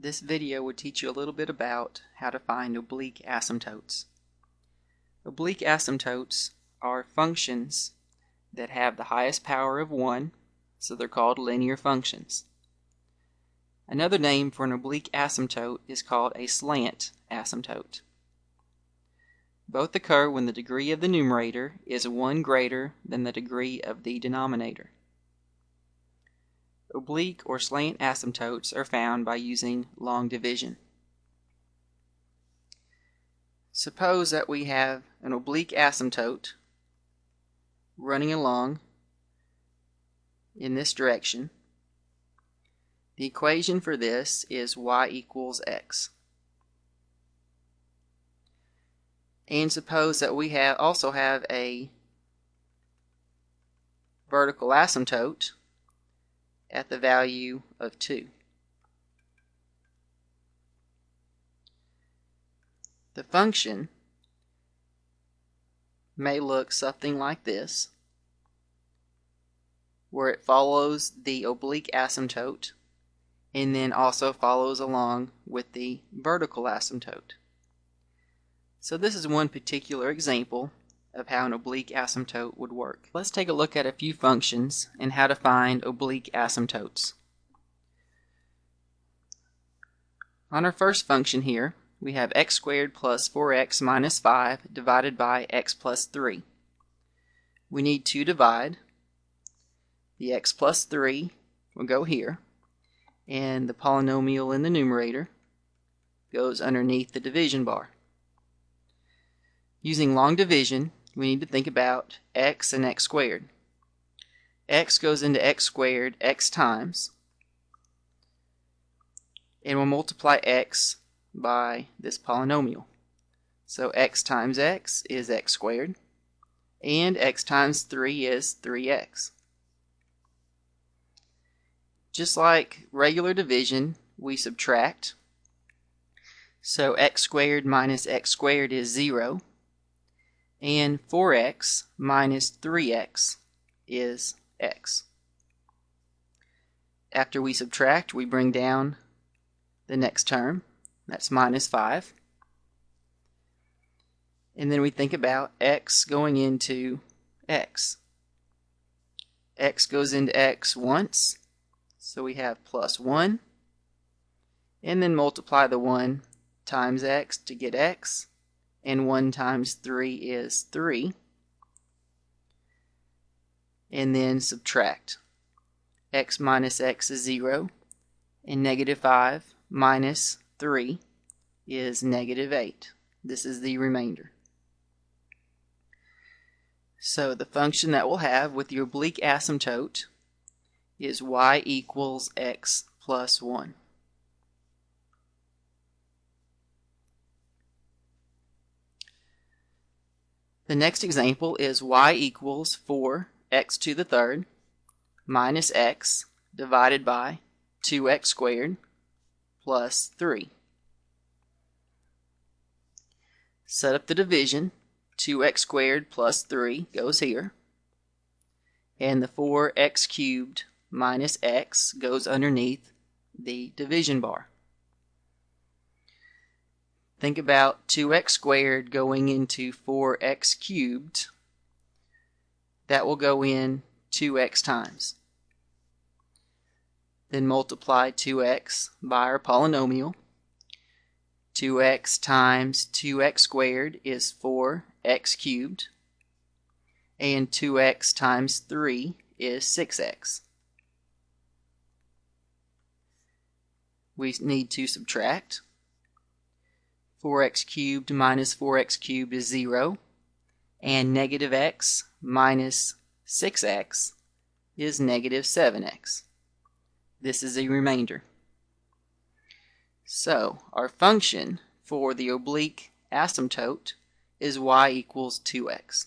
This video will teach you a little bit about how to find oblique asymptotes. Oblique asymptotes are functions that have the highest power of 1, so they're called linear functions. Another name for an oblique asymptote is called a slant asymptote. Both occur when the degree of the numerator is 1 greater than the degree of the denominator. Oblique or slant asymptotes are found by using long division. Suppose that we have an oblique asymptote running along in this direction. The equation for this is y equals x. And suppose that we also have a vertical asymptote at the value of 2. The function may look something like this, where it follows the oblique asymptote and then also follows along with the vertical asymptote. So this is one particular example of how an oblique asymptote would work. Let's take a look at a few functions and how to find oblique asymptotes. On our first function here, we have x squared plus 4x minus 5 divided by x plus 3. We need to divide. The x plus 3 will go here, and the polynomial in the numerator goes underneath the division bar. Using long division, we need to think about x and x squared. X goes into x squared x times, and we'll multiply x by this polynomial. So x times x is x squared, and x times 3 is 3x. Just like regular division, we subtract. So x squared minus x squared is 0. And 4x minus 3x is x. After we subtract, we bring down the next term. That's minus 5. And then we think about x going into x. X goes into x once, so we have plus 1. And then multiply the 1 times x to get x. And 1 times 3 is 3. And then subtract. X minus x is 0. And negative 5 minus 3 is negative 8. This is the remainder. So the function that we'll have with the oblique asymptote is y equals x plus 1. The next example is y equals 4x to the third minus x divided by 2x squared plus 3. Set up the division. 2x squared plus 3 goes here, and the 4x cubed minus x goes underneath the division bar. Think about 2x squared going into 4x cubed. That will go in 2x times. Then multiply 2x by our polynomial. 2x times 2x squared is 4x cubed. And 2x times 3 is 6x. We need to subtract. 4x cubed minus 4x cubed is 0, and negative x minus 6x is negative 7x. This is a remainder. So our function for the oblique asymptote is y equals 2x.